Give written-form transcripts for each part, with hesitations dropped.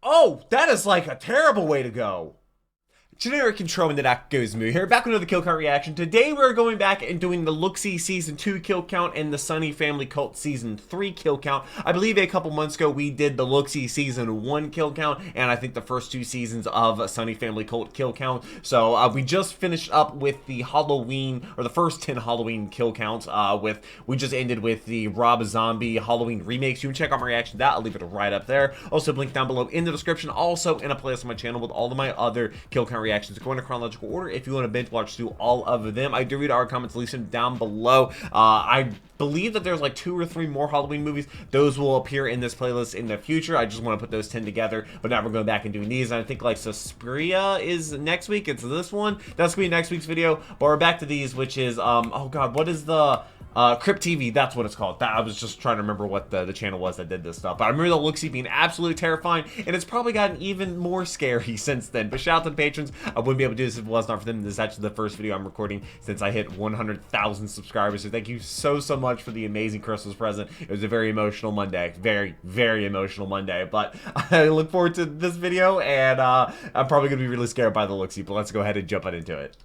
Oh, that is like a terrible way to go. Generic intro into that goes me here, back with another kill count reaction. Today we're going back and doing the Look-See Season 2 kill count and the Sunny Family Cult Season 3 kill count. I believe a couple months ago we did the Look-See Season 1 kill count, and I think the first 2 seasons of Sunny Family Cult kill count. So we just finished up with the Halloween, or the first 10 Halloween kill counts. We just ended with the Rob Zombie Halloween remakes. You can check out my reaction to that. I'll leave it right up there. Also, link down below in the description. Also, in a playlist on my channel with all of my other kill count reactions. Go in a chronological order if you want to binge watch through all of them. I do read our comments, leave them down below. I believe that there's like 2 or 3 more Halloween movies. Those will appear in this playlist in the future. I just want to put those 10 together, but now we're going back and doing these. And I think like Suspiria is next week. It's this one. That's gonna be next week's video. But we're back to these, which is oh god, what is the Crypt TV, that's what it's called. I was just trying to remember what the channel was that did this stuff. But I remember the Look-See being absolutely terrifying, and it's probably gotten even more scary since then. But shout out to the patrons. I wouldn't be able to do this if it was not for them. This is actually the first video I'm recording since I hit 100,000 subscribers. So thank you so much for the amazing Christmas present. It was a very emotional Monday. Very, very emotional Monday. But I look forward to this video, and I'm probably going to be really scared by the Look-See, but let's go ahead and jump right into it.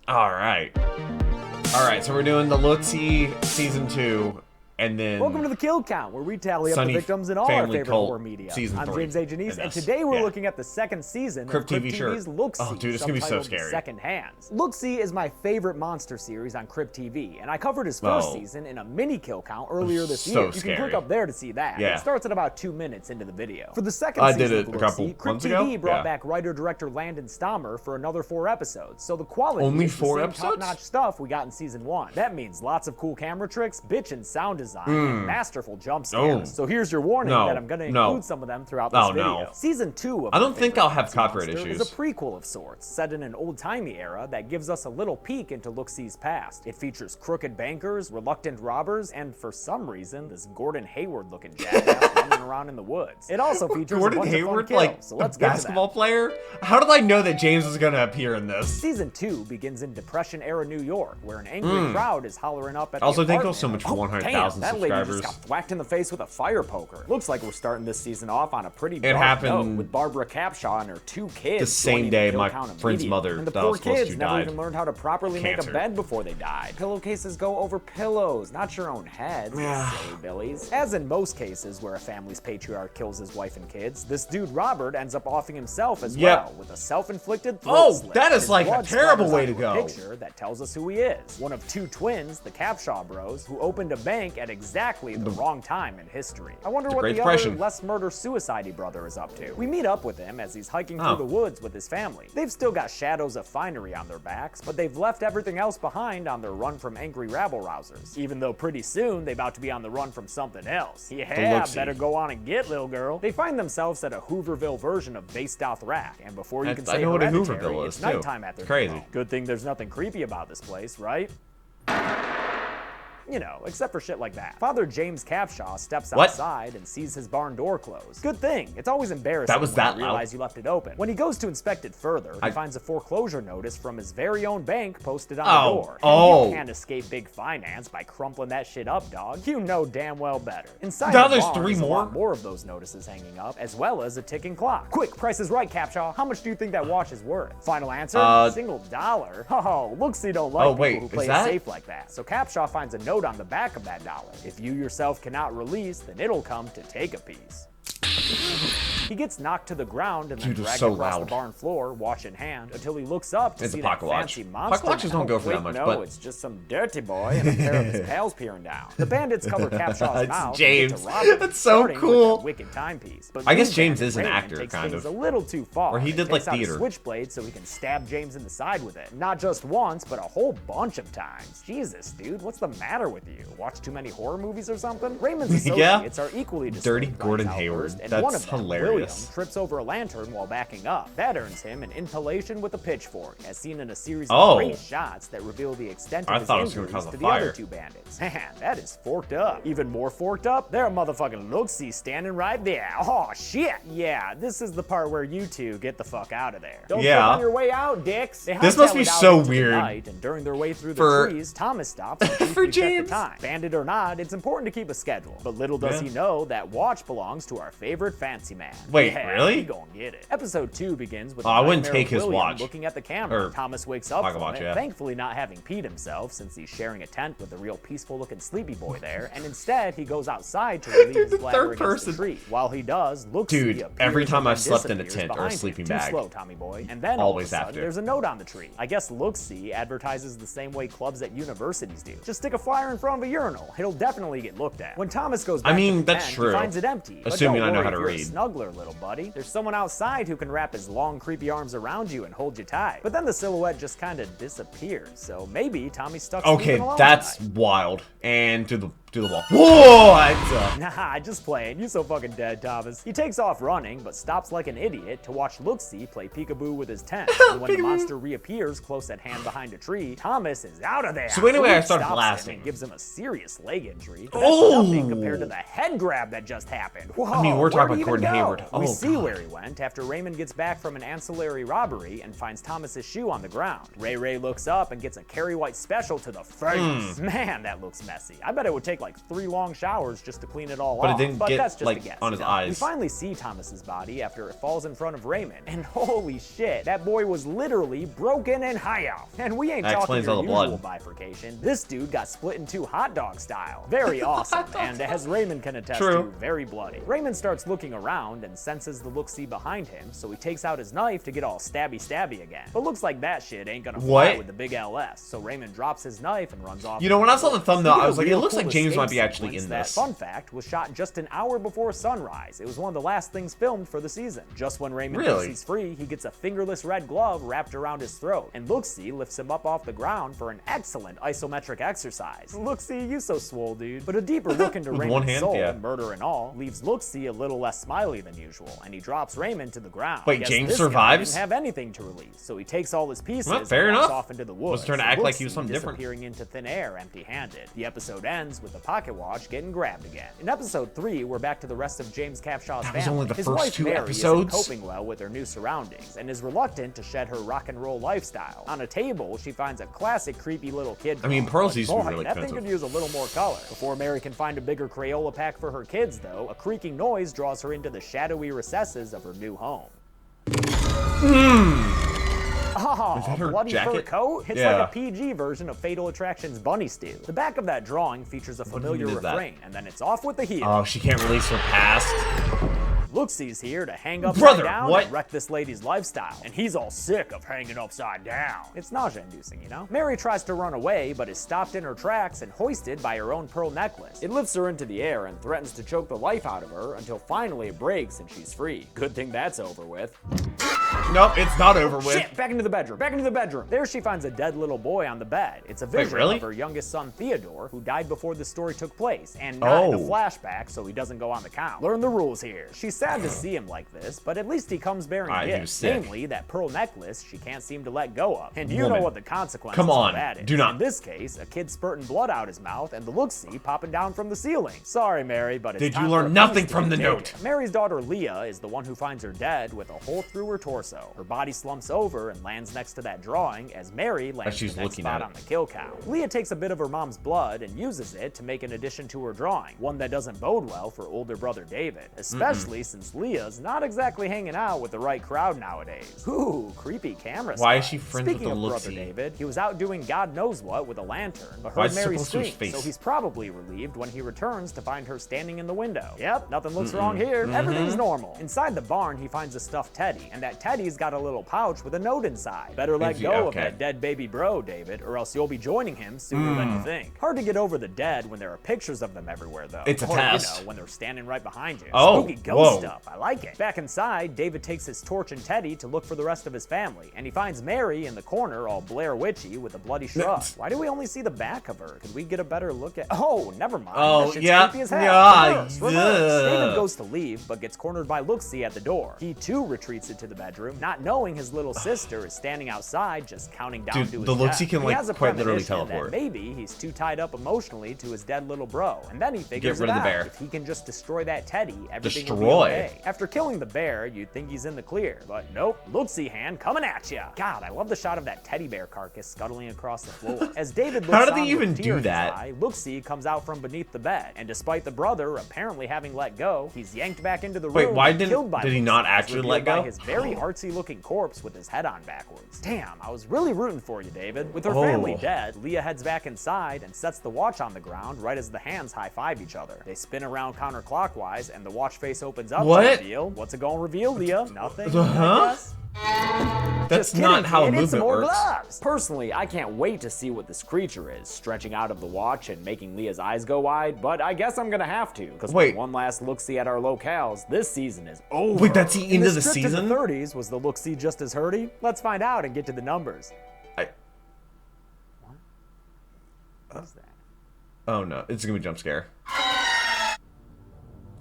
Alright, so we're doing the Look-See Season 2, and then... Welcome to the Kill Count, where we tally up the victims in all our favorite horror media. I'm James A. Janice, and today we're looking at the second season of Crypt TV's Look-See, oh, dude, it's gonna be so scary. Second Hands. Look-See is my favorite monster series on Crypt TV, and I covered his first season in a mini Kill Count earlier this year. You can click up there to see that. It starts at about 2 minutes into the video. For the second season of Look-See, Crypt TV brought back writer-director Landon Stommer for another 4 episodes, so the quality is the same top-notch stuff we got in season 1. That means lots of cool camera tricks, bitchin' sound design, and masterful jump scares. So here's your warning that I'm going to include some of them throughout this video. Season 2 of I don't think I'll have copyright issues. Is a prequel of sorts, set in an old-timey era that gives us a little peek into Look-See's past. It features crooked bankers, reluctant robbers, and for some reason, this Gordon Hayward-looking jackass running around in the woods. It also features Gordon a bunch Hayward, of fun kills, so let's get to that. Basketball player? How did I know that James was going to appear in this? Season 2 begins in Depression-era New York, where an angry crowd is hollering up at the also, thank you so much for 100,000 subscribers. That lady just got whacked in the face with a fire poker. Looks like we're starting this season off on a pretty dark note, with Barbara Capshaw and her 2 kids the same day my friend's mother and the poor kids never even learned how to properly make a bed before they died. Pillowcases go over pillows, not your own heads, silly billies. As in most cases where a family's patriarch kills his wife and kids, this dude Robert ends up offing himself as well, with a self-inflicted throat slit. That is like a terrible way to go. Picture that tells us who he is. One of 2 twins, the Capshaw bros, who opened a bank at exactly the wrong time in history. I wonder what the other less murder-suicide-y brother is up to. We meet up with him as he's hiking through the woods with his family. They've still got shadows of finery on their backs, but they've left everything else behind on their run from angry rabble-rousers. Even though pretty soon they're about to be on the run from something else. Yeah, better go on and get, little girl. They find themselves at a Hooverville version of Bastoth-Rack, and before you can say Hereditary, it's nighttime at their home. Good thing there's nothing creepy about this place, right? You know, except for shit like that. Father James Capshaw steps outside and sees his barn door closed. Good thing. It's always embarrassing when you realize you left it open. When he goes to inspect it further, he finds a foreclosure notice from his very own bank posted on the door. And you can't escape big finance by crumpling that shit up, dog. You know damn well better. Inside the barn, there's a lot more of those notices hanging up, as well as a ticking clock. Quick, Price is Right, Capshaw. How much do you think that watch is worth? Final answer? Single dollar. Oh, Look-See don't like people who play it safe like that. So Capshaw finds a note on the back of that dollar. If you yourself cannot release, then it'll come to take a piece. He gets knocked to the ground and then dragged across the barn floor, watch in hand, until he looks up to see that fancy monster. Pocket watches don't go for that much, but it's just some dirty boy and a pair of his pals peering down. The bandits cover Capshaw's mouth. James, that's so cool. Wicked timepiece. But I guess James is an actor, kind of. A little too far. Or he did like theater. A switchblade so he can stab James in the side with it. Not just once, but a whole bunch of times. Jesus, dude, what's the matter with you? Watch too many horror movies or something? Raymond's associates are equally dirty Gordon Hayward. That's hilarious. William trips over a lantern while backing up. That earns him an inhalation with a pitchfork, as seen in a series of great shots that reveal the extent of his injuries to the other 2 bandits. Man, that is forked up. Even more forked up, there a motherfucking Look-See standing right there. Oh shit! Yeah, this is the part where you 2 get the fuck out of there. Don't get on your way out, dicks. This must be so weird. And during their way through the trees, Thomas stops for James. The time. Bandit or not, it's important to keep a schedule. But little does he know that watch belongs to our favorite fancy man. Wait, yeah, really? He gonna get it. Episode 2 begins with I wouldn't nightmare take his William watch. looking at the camera. Or Thomas wakes up pocket from watch, it, yeah. thankfully not having peed himself since he's sharing a tent with a real peaceful-looking sleepy boy there, and instead he goes outside to relieve his bladder against the tree. While he does, Dude, every time I've slept in a disappears tent or a behind him. sleeping Too bag. slow, Tommy boy. And then Always all of a have sudden, to. there's a note on the tree. I guess Look-See advertises the same way clubs at universities do. Just stick a flyer in front of a urinal. It'll definitely get looked at. When Thomas goes back to the that's tent, true. he finds it empty. Assuming but I know don't how to worry, read. if you're a snuggler, little buddy. There's someone outside who can wrap his long, creepy arms around you and hold you tight. But then the silhouette just kind of disappears. So maybe Tommy's stuck Okay, sleeping alone that's tonight. wild. And to the wall. Whoa! Nah, just playing. You so fucking dead, Thomas. He takes off running, but stops like an idiot to watch Look-See play peekaboo with his tent. And when the monster reappears close at hand behind a tree, Thomas is out of there. So anyway, I Luke started stops blasting. him and gives him a serious leg injury. But Oh! that's nothing compared to the head grab that just happened. Whoa, I mean, we're talking where'd about he Gordon even go? Hayward. We Oh, see God. where he went after Raymond gets back from an ancillary robbery and finds Thomas's shoe on the ground. Ray looks up and gets a Carrie White special to the face. Man, that looks messy. I bet it would take like 3 long showers just to clean it all But it off. didn't But get, that's just like, a guess. on his you know? eyes. We finally see Thomas's body after it falls in front of Raymond, and holy shit, that boy was literally broken in half. And we ain't That talking explains your all the usual blood. bifurcation. This dude got split in 2 hot dog style. Very awesome, and as Raymond can attest True. to, very bloody. Raymond starts looking around and senses the Look-See behind him, so he takes out his knife to get all stabby again. But looks like that shit ain't gonna fly What? with the big LS, so Raymond drops his knife and runs off. You know, when I saw the thumbnail, Speaking I of was like, it real looks like cool James might escape be actually sequence, in that this. fun fact was shot just an hour before sunrise. It was one of the last things filmed for the season. Just when Raymond thinks he's free, he gets a fingerless red glove wrapped around his throat, and Look-See lifts him up off the ground for an excellent isometric exercise. Look-See, you so swole, dude. But a deeper look into With Raymond's one hand, soul, yeah. murder and all, leaves Look-See a little less smiley than usual, and he drops Raymond to the ground. Wait, Guess James this guy survives? didn't have anything to release, so he takes all his pieces Well, and fair walks enough. off into the woods. Was trying to act like he was something different. Disappearing into thin air empty-handed. The episode ends with the pocket watch getting grabbed again. In episode 3, we're back to the rest of James Capshaw's That was family. only the His first wife 2 Mary episodes? isn't coping well with her new surroundings and is reluctant to shed her rock and roll lifestyle. On a table, she finds a classic creepy little kid. I mean, drawing, pearls but used to be boy, really that thing expensive. could use a little more color. Before Mary can find a bigger Crayola pack for her kids, though, a creaking noise draws her into the shadowy recesses of her new home. Oh, Is that her bloody fur jacket? coat? It's Yeah. like a PG version of Fatal Attraction's Bunny Stew. The back of that drawing features a familiar even is that? refrain, and then it's off with the heel. Oh, she can't release her past. Look-See's here to hang upside Brother, down what? and wreck this lady's lifestyle, and he's all sick of hanging upside down. It's nausea-inducing, you know? Mary tries to run away, but is stopped in her tracks and hoisted by her own pearl necklace. It lifts her into the air and threatens to choke the life out of her until finally it breaks and she's free. Good thing that's over with. Nope, it's not over with. Shit, back into the bedroom, back into the bedroom. There she finds a dead little boy on the bed. It's a vision really? of her youngest son, Theodore, who died before the story took place, and not in a Oh. flashback, so he doesn't go on the count. Learn the rules here. She's sad to see him like this, but at least he comes bearing He was gifts, sick. namely that pearl necklace she can't seem to let go of. And you Woman. know what the consequences Come on, of that is. do not. In this case, a kid spurting blood out his mouth and the Look-See popping down from the ceiling. Sorry, Mary, but it's Did you time learn for a nothing piece to from be the taken. note? Mary's daughter Leah is the one who finds her dead with a hole through her torso. Her body slumps over and lands next to that drawing as Mary lands she's the next looking spot at it. on the kill count. Leah takes a bit of her mom's blood and uses it to make an addition to her drawing, one that doesn't bode well for older brother David, especially since Leah's not exactly hanging out with the right crowd nowadays. Ooh, creepy camera Why is spy. she friends Speaking with the of brother Look-See? David, he was out doing God knows what with a lantern, but Why heard is it Mary supposed to his scream, so face? he's probably relieved when he returns to find her standing in the window. Yep, nothing looks wrong here. Everything's normal. Inside the barn, he finds a stuffed teddy, and that teddy's got a little pouch with a note inside. Better let go of that dead baby bro, David, or else you'll be joining him sooner than you think. Hard to get over the dead when there are pictures of them everywhere, though. It's a or, test. You know, when they're standing right behind you. Oh, Spooky ghost whoa. stuff. I like it. Back inside, David takes his torch and teddy to look for the rest of his family, and he finds Mary in the corner all Blair Witchy with a bloody shrug. Why do we only see the back of her? Could we get a better look at— Oh, never mind. Oh, That shit's yeah. creepy as hell. Yeah, Reverse. yeah. David goes to leave, but gets cornered by Look-See at the door. He too retreats into the bedroom bathroom, not knowing his little sister is standing outside just counting down to his the looks death. he can like quite literally teleport. Maybe he's too tied up emotionally to his dead little bro, and then he figures Get rid of the bear. If he can just destroy that teddy, everything will be okay. After killing the bear, you'd think he's in the clear, but nope, Looksy hand coming at ya. God, I love the shot of that teddy bear carcass scuttling across the floor. As David looks How did they even do that? Looksy comes out from beneath the bed, and despite the brother apparently having let go, he's yanked back into the room. Wait, why did he Looksy, not actually let go? By his very artsy-looking corpse with his head on backwards. Damn, I was really rooting for you, David. With her family dead, Leah heads back inside and sets the watch on the ground right as the hands high-five each other. They spin around counterclockwise, and the watch face opens up to reveal. What's it gonna reveal, Leah? Nothing. That's not how movement works. Gloves. Personally, I can't wait to see what this creature is, stretching out of the watch and making Leah's eyes go wide, but I guess I'm gonna have to, because with one last look-see at our locales, this season is over. Wait, that's the end of the season? In the 30s, was the look-see just as hurty? Let's find out and get to the numbers. What is that? Oh no, it's gonna be a jump scare.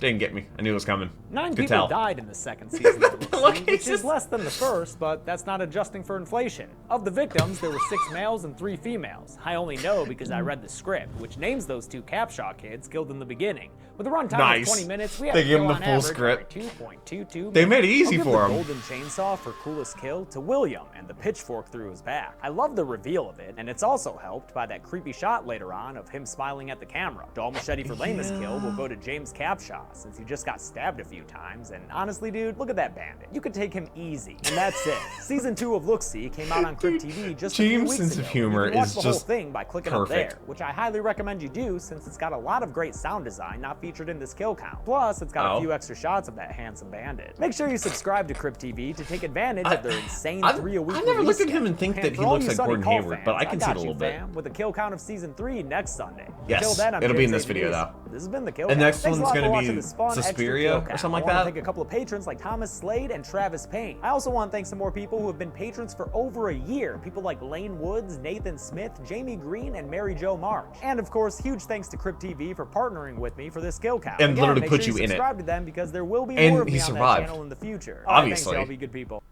Didn't get me. I knew it was coming. 9 people died in the second season of the Look, which is less than the first, but that's not adjusting for inflation. Of the victims, there were 6 males and 3 females. I only know because I read the script, which names those 2 Capshaw kids killed in the beginning. With a runtime of 20 minutes, we have to kill on average 2.22. They made it easy for him. Golden chainsaw for coolest kill to William and the pitchfork through his back. I love the reveal of it, and it's also helped by that creepy shot later on of him smiling at the camera. Doll machete for lamest kill will go to James Capshaw, since he just got stabbed a few times, and honestly, dude, look at that bandit. You could take him easy, and that's it. Season 2 of Look-See came out on Crypt TV just a few weeks ago. James' sense of humor is just watch the whole thing by clicking up there, which I highly recommend you do, since it's got a lot of great sound design not featured in this kill count. Plus, it's got a few extra shots of that handsome bandit. Make sure you subscribe to Crypt TV to take advantage of their insane 3-a-week. I never look at him and think that he looks like Gordon Hayward, but I can see it a little bit. With the kill count of Season 3 next Sunday. Yes, it'll be in this video though. This has been the kill count. The next one's gonna be Suspiria or something like that. I want to thank a couple of patrons like Thomas Slade and Travis Payne. I also want to thank some more people who have been patrons for over a year. People like Lane Woods, Nathan Smith, Jamie Green, and Mary Jo March. And of course, huge thanks to Crypt TV for partnering with me for this kill count. And literally put you in it. Subscribe to them because there will be more of me on that channel in the future. Obviously. Thanks, y'all. Be good people.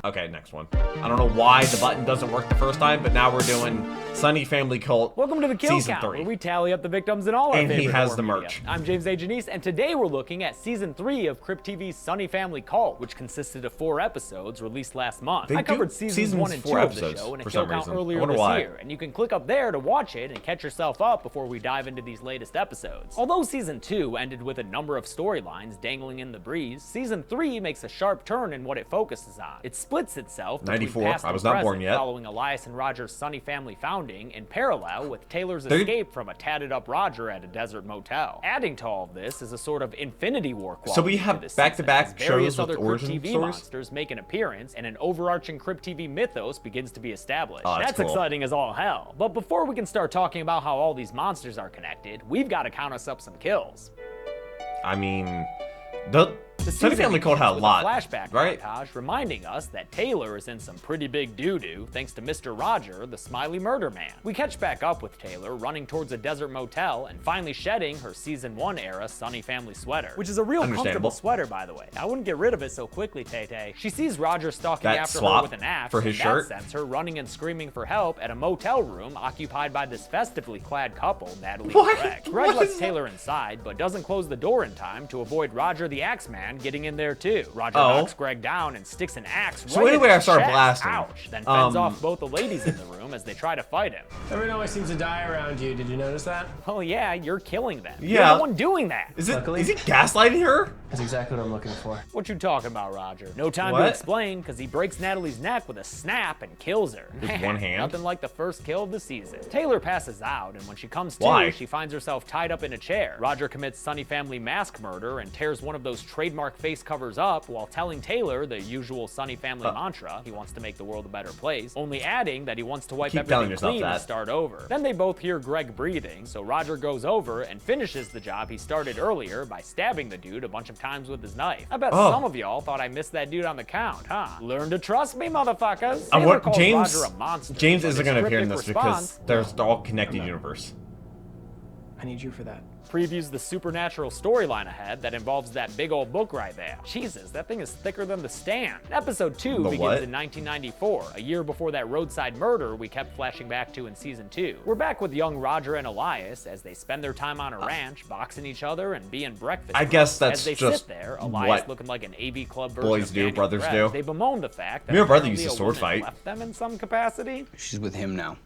Okay, next one. I don't know why the button doesn't work the first time, but now we're doing Sunny Family Cult. Welcome to the Kill Season Count, 3. where we tally up the victims in all our favorite he has the media. merch. I'm James A. Janice, and today we're looking at Season 3 of Crypt TV's Sunny Family Cult, which consisted of 4 episodes released last month. I covered seasons 1 and 2 of the show in a Kill Count earlier this year, and you can click up there to watch it and catch yourself up before we dive into these latest episodes. Although Season 2 ended with a number of storylines dangling in the breeze, Season 3 makes a sharp turn in what it focuses on. It splits itself between 94. past I was and not born present, yet. following Elias and Roger's Sunny Family founding in parallel with Taylor's escape from a tatted up Roger at a desert motel. Adding to all of this is a sort of Infinity War quality. So we have back-to-back shows with origin Crypt TV stories? monsters make an appearance, and an overarching Crypt TV mythos begins to be established. Oh, that's cool. exciting as all hell. But before we can start talking about how all these monsters are connected, we've got to count us up some kills. I mean, the Sunny Family Cult had a lot, flashback right? montage reminding us that Taylor is in some pretty big doo-doo thanks to Mr. Roger, the smiley murder man. We catch back up with Taylor running towards a desert motel and finally shedding her Season 1 era Sunny Family sweater, which is a real comfortable sweater, by the way. I wouldn't get rid of it so quickly, Tay-Tay. She sees Roger stalking after her with an axe, for his shirt. That sends her running and screaming for help at a motel room occupied by this festively clad couple, Natalie and Greg. Greg lets Taylor inside, but doesn't close the door in time to avoid Roger the Axeman getting in there too. Roger knocks Greg down and sticks an axe right anyway, I start chest. blasting. Ouch. Then fends off both the ladies in the room as they try to fight him. Every noise seems to die around you. Did you notice that? Oh yeah, you're killing them. Yeah. You're the one doing that. Is he gaslighting her? That's exactly what I'm looking for. What you talking about, Roger? No time to explain, because he breaks Natalie's neck with a snap and kills her. With one hand? Nothing like the first kill of the season. Taylor passes out, and when she comes to, she finds herself tied up in a chair. Roger commits Sunny Family mask murder and tears one of those trademark face covers up while telling Taylor the usual Sunny Family mantra. He wants to make the world a better place, only adding that he wants to wipe everything clean and start over. Then they both hear Greg breathing, so Roger goes over and finishes the job he started earlier by stabbing the dude a bunch of times with his knife. I bet some of y'all thought I missed that dude on the count, huh? Learn to trust me, motherfuckers. James isn't going to appear in this because they're all connected universe. I need you for that. previews the supernatural storyline ahead that involves that big old book right there. Jesus, that thing is thicker than The Stand. Episode 2 begins in 1994, a year before that roadside murder we kept flashing back to in season 2. We're back with young Roger and Elias as they spend their time on a ranch, boxing each other and being breakfast. I guess that's as they just sit there, Elias looking like an AV Club version boys of do, Danny brothers Perez. do. They bemoan the fact that Me and my brother apparently used to a sword woman fight. left them in some capacity. She's with him now.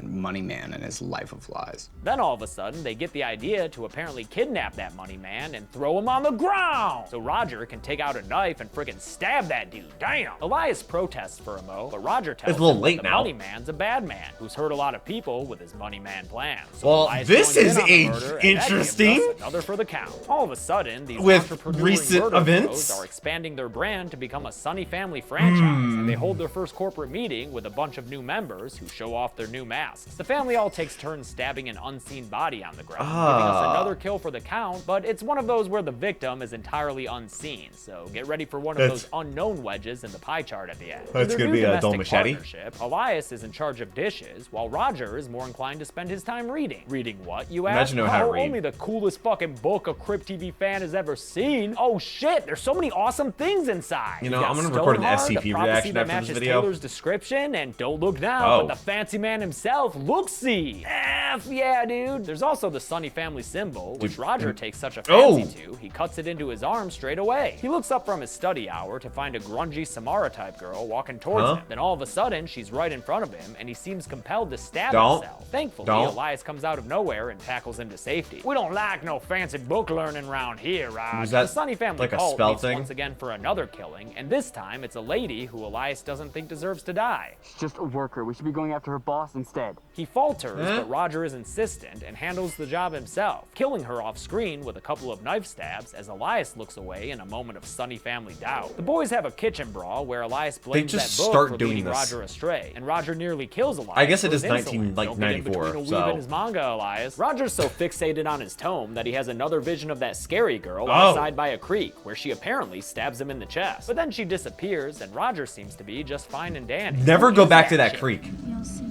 And Money Man and his life of lies. Then all of a sudden, they get the idea to apparently kidnap that money man and throw him on the ground so Roger can take out a knife and friggin' stab that dude. Damn! Elias protests for a mo, but Roger tells It's a little him late that the now. money man's a bad man who's hurt a lot of people with his money man plans. So Well, Elias this joins is in on the murder, and that gives interesting. us another for the count. All of a sudden, these With entrepreneurial recent murder events? bros are expanding their brand to become a Sunny Family franchise, and they hold their first corporate meeting with a bunch of new members who show off their new masks. The family all takes turns stabbing an unseen body on the ground, giving us another kill for the count, but it's one of those where the victim is entirely unseen, so get ready for one of those unknown wedges in the pie chart at the end. That's In their gonna new be a dull domestic machete. partnership, Elias is in charge of dishes, while Roger is more inclined to spend his time reading. Reading what, you ask? Imagine knowing how to read. Only the coolest fucking book a Crypt TV fan has ever seen. Oh shit, there's so many awesome things inside. You know, We got I'm gonna record an Stoneheart, SCP the prophecy reaction that after this matches video. Taylor's description, and don't look now, Oh. but the fancy man himself, look-see. F yeah, dude. There's also the Sunny Family symbol, which Roger takes such a fancy to, he cuts it into his arm straight away. He looks up from his study hour to find a grungy Samara-type girl walking towards him. Then all of a sudden, she's right in front of him, and he seems compelled to stab himself. Thankfully, Elias comes out of nowhere and tackles him to safety. We don't like no fancy book learning around here, Raj. Was that The Sunny Family like a cult spell meets thing? once again for another killing, and this time it's a lady who Elias doesn't think deserves to die. She's just a worker. We should be going after her boss instead. He falters, but Roger is insistent and handles the job himself, killing her off screen with a couple of knife stabs as Elias looks away in a moment of Sunny Family doubt. The boys have a kitchen brawl where Elias blames just that book start for doing leading this. Roger astray, and Roger nearly kills Elias. I guess it for is his insolence. 1994, Don't get in between a weave so- and his manga, Elias. Roger's so fixated on his tome that he has another vision of that scary girl Oh. outside by a creek, where she apparently stabs him in the chest. But then she disappears, and Roger seems to be just fine and dandy. Never Who go is back to that chick? creek. You'll see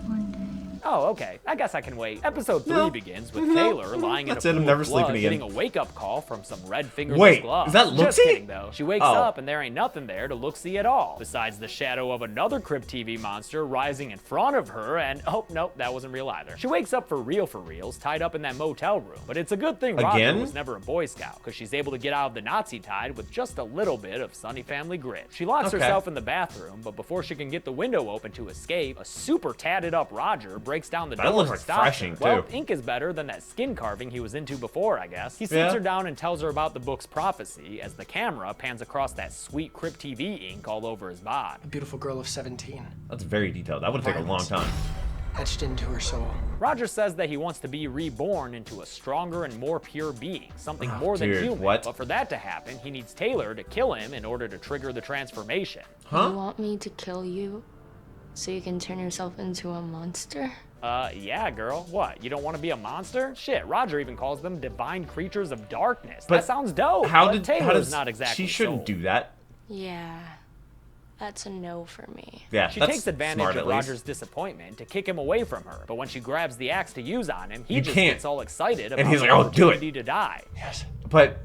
one day. Oh, okay. I guess I can wait. Episode 3 begins with Taylor lying in a That's it, pool I'm never of blood, sleeping again. getting a wake-up call from some red fingerless Wait, gloves. is that Just look-see? kidding, though. She wakes Oh. up and there ain't nothing there to look-see at all, besides the shadow of another Crypt TV monster rising in front of her, and oh, nope, that wasn't real either. She wakes up for reals, tied up in that motel room. But it's a good thing Roger Again? was never a Boy Scout, because she's able to get out of the Nazi tide with just a little bit of Sunny Family grit. She locks Okay. herself in the bathroom, but before she can get the window open to escape, a super tatted up Roger breaks down the That door looks to stop her. refreshing, Well, too. ink is better than that skin carving he was into before, I guess. He sits Yeah. her down and tells her about the book's prophecy as the camera pans across that sweet Crypt TV ink all over his bod. A beautiful girl of 17, That's very detailed. That would take a long time. etched into her soul. Roger says that he wants to be reborn into a stronger and more pure being, something more than dude, human. what? But for that to happen, he needs Taylor to kill him in order to trigger the transformation. You want me to kill you so you can turn yourself into a monster? Yeah, girl. What? You don't want to be a monster? Shit, Roger even calls them divine creatures of darkness. But that sounds dope. How but did Taylor's how does not exactly she shouldn't sold. do that? Yeah, that's a no for me. Yeah, She that's takes advantage smart, of at least. Roger's disappointment to kick him away from her, but when she grabs the axe to use on him, he You just can't. gets all excited about he's the like, "Oh, do it." opportunity to die. Yes, But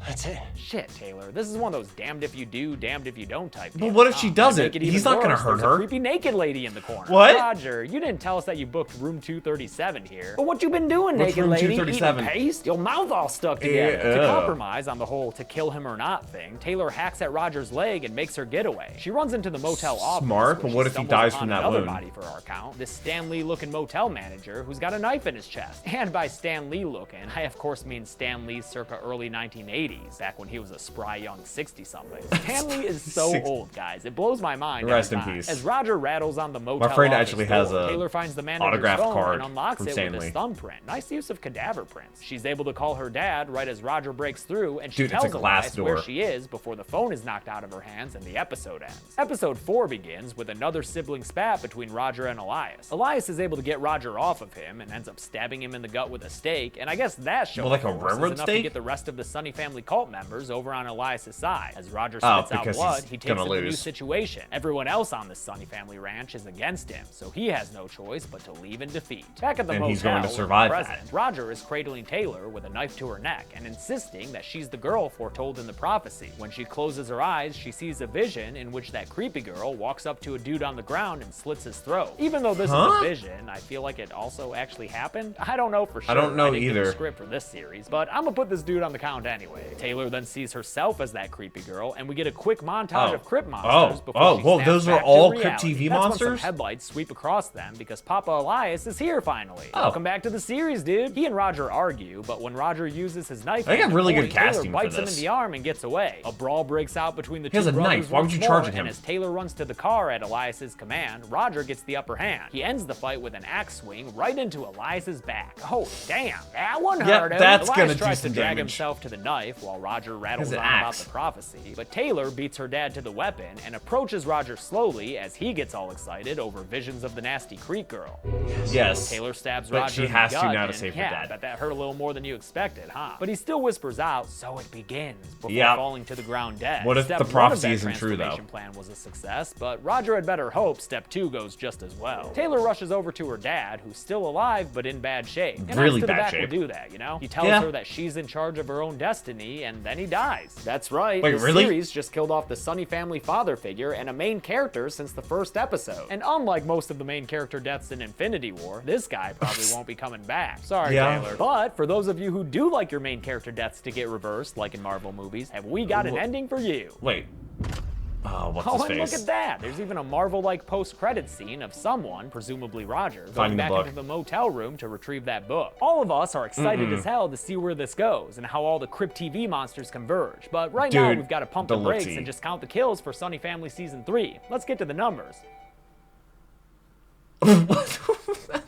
that's it. Shit, Taylor, this is one of those damned if you do, damned if you don't type But deals. what if she does To it? make He's even not gonna worse, hurt there's a her. creepy naked lady in the corner. What? Roger, you didn't tell us that you booked room 237 here. But what you been doing, What's naked room lady? 237? Eating paste? Your mouth all stuck together. To Ew. compromise on the whole to kill him or not thing, Taylor hacks at Roger's leg and makes her get away. She runs into the motel office. Smart, but where what she if he stumbles dies upon from that another wound? body for our count, this Stan Lee-looking motel manager who's got a knife in his chest. And by Stan Lee-looking, I of course mean Stan Lee circa early 1980s, back when he was a spry young 60-something. Stan Lee is so old, guys. It blows my mind. Rest every in time. peace. As Roger rattles on the motel My friend office actually has door, a Taylor finds the manager's autographed phone card and unlocks from it Stan with Lee. his thumbprint. Nice use of cadaver prints. She's able to call her dad right as Roger breaks through, and she Dude, it's tells a glass Elias where door. she is before the phone is knocked out of her hands and the episode ends. Episode 4 begins with another sibling spat between Roger and Elias. Elias is able to get Roger off of him and ends up stabbing him in the gut with a stake, and I guess that show Well, like a is railroad enough to stake? get the rest of the Sunny Family family cult members over on Elias's side. As Roger spits out blood, he takes in the new situation. Everyone else on the Sonny family ranch is against him, so he has no choice but to leave in defeat. Back at the motel, he's going to survive that. Roger is cradling Taylor with a knife to her neck and insisting that she's the girl foretold in the prophecy. When she closes her eyes, she sees a vision in which that creepy girl walks up to a dude on the ground and slits his throat. Even though this is a vision, I feel like it also actually happened. I don't know for sure. I don't know didn't either. get the script for this series, but I'm gonna put this dude on the count anyway. Taylor then sees herself as that creepy girl, and we get a quick montage of Crypt monsters before she snaps those are back all to Crypt reality. TV That's monsters? when some headlights sweep across them because Papa Elias is here finally. Welcome back to the series, dude. He and Roger argue, but when Roger uses his knife, I got really good casting Taylor bites for him this. in the arm and gets away. A brawl breaks out between the two has a brothers knife. Why would once you more, charge at him? And as Taylor runs to the car at Elias's command, Roger gets the upper hand. He ends the fight with an axe swing right into Elias's back. Oh, damn. That one hurt him. That's Elias gonna do tries some to drag damage. himself to the knife while Roger rattles an on about axe. the prophecy. But Taylor beats her dad to the weapon and approaches Roger slowly as he gets all excited over visions of the nasty Creek girl. Yes. Taylor stabs But Roger she in has the to gut, now to and save her yeah, dad. but that hurt a little more than you expected, huh? But he still whispers out, "So it begins," before Yep. falling to the ground dead. What if Step the 1 of prophecy that isn't true, though? transformation plan was a success, but Roger had better hope Step 2 goes just as well. Taylor rushes over to her dad, who's still alive but in bad shape. And Really Axe to the bad back shape. will do that, you know? He tells her that she's in charge of her own destiny, and then he dies. That's right. Wait, this really? series just killed off the Sonny family father figure and a main character since the first episode. And unlike most of the main character deaths in Infinity War, this guy probably won't be coming back. Sorry, Taylor. But for those of you who do like your main character deaths to get reversed, like in Marvel movies, have we got an ending for you? Wait. Oh, what's Oh, his and face? look at that. There's even a Marvel-like post-credit scene of someone, presumably Roger, going Finding the back book. into the motel room to retrieve that book. All of us are excited as hell to see where this goes and how all the Crypt TV monsters converge. But right now, Dude, we've got to pump the brakes look-see. and just count the kills for Sonny Family Season 3. Let's get to the numbers.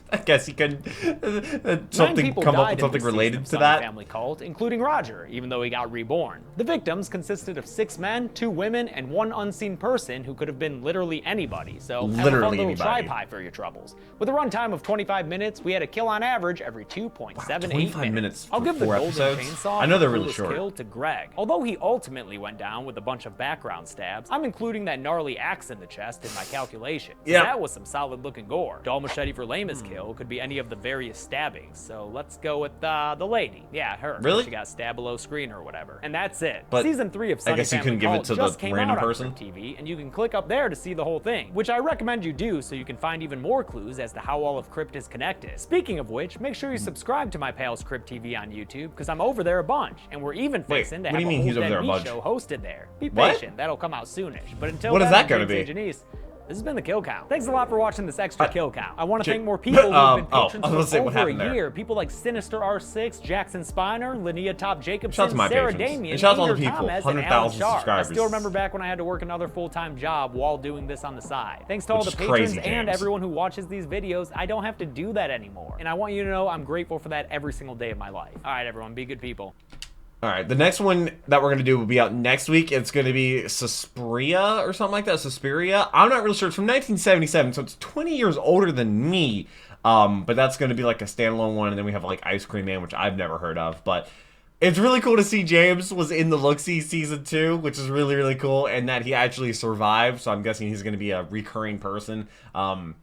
I guess he could Nine something people come up died with in something this season related of to Sonny that. Family cult, including Roger, even though he got reborn. The victims consisted of 6 men, 2 women, and 1 unseen person who could have been literally anybody. So have a fun Literally little anybody. try pie for your troubles. With a runtime of 25 minutes, we had a kill on average every 2.78 25 minutes I'll for give the 4 golden episodes? chainsaw I know they're for really coolest short. kill to Greg. Although he ultimately went down with a bunch of background stabs, I'm including that gnarly axe in the chest in my calculation. Yeah. That was some solid looking gore. Dull machete for Lama's kill could be any of the various stabbings, so let's go with the lady. Yeah, her. Really? She got stabbed below screen or whatever. And that's it. But Season 3 of I Sonny guess you Family couldn't give it Cult to the just came random out on person? Crypt TV, and you can click up there to see the whole thing, which I recommend you do so you can find even more clues as to how all of Crypt is connected. Speaking of which, make sure you subscribe to my pals Crypt TV on YouTube, because I'm over there a bunch, and we're even Wait, fixing to what do have you a mean whole he's over Dead there a Meat bunch? show hosted there. Be What? patient, that'll come out soonish. But until What is then, that I'm gonna James be? A. Janice. This has been the Kill Count. Thanks a lot for watching this extra Kill Count. I want to thank more people who have been patrons I was gonna say, for what over a happened there? year. People like Sinister R6, Jackson Spiner, Linnea Top Jacobson, Shout out to my Sarah patrons. Damien, And shout out to all the Peter people, Thomas, and 100,000 Alan Sharp. I subscribers. still remember back when I had to work another full-time job while doing this on the side. Thanks to all Which the is patrons crazy, and James. everyone who watches these videos. I don't have to do that anymore. And I want you to know I'm grateful for that every single day of my life. All right, everyone, be good people. All right, the next one that we're going to do will be out next week. It's going to be Suspiria or something like that. Suspiria. I'm not really sure. It's from 1977, so it's 20 years older than me. But that's going to be like a standalone one, and then we have like Ice Cream Man, which I've never heard of. But it's really cool to see James was in the Look-See Season 2, which is really, really cool, and that he actually survived, so I'm guessing he's going to be a recurring person. I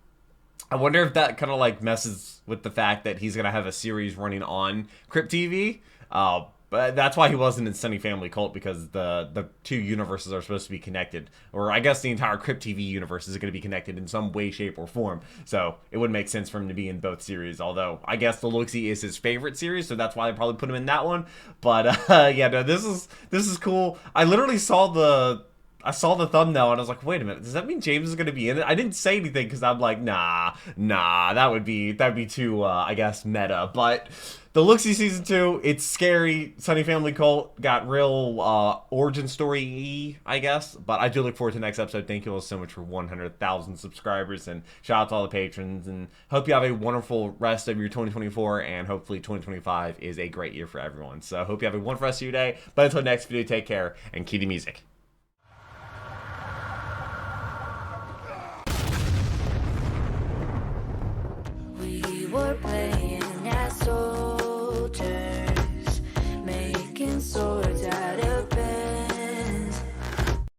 wonder if that kind of like messes with the fact that he's going to have a series running on Crypt TV. But that's why he wasn't in Sonny Family Cult, because the two universes are supposed to be connected. Or I guess the entire Crypt TV universe is going to be connected in some way, shape, or form. So it would make sense for him to be in both series. Although I guess the Look-See is his favorite series, so that's why they probably put him in that one. But yeah, no, this is cool. I literally saw the thumbnail and I was like, wait a minute, does that mean James is going to be in it? I didn't say anything because I'm like, nah, that'd be too, I guess, meta. But the Look-See Season 2, it's scary. Sonny Family Cult got real origin story-y, I guess. But I do look forward to the next episode. Thank you all so much for 100,000 subscribers. And shout out to all the patrons. And hope you have a wonderful rest of your 2024. And hopefully 2025 is a great year for everyone. So hope you have a wonderful rest of your day. But until next video, take care and cue the music.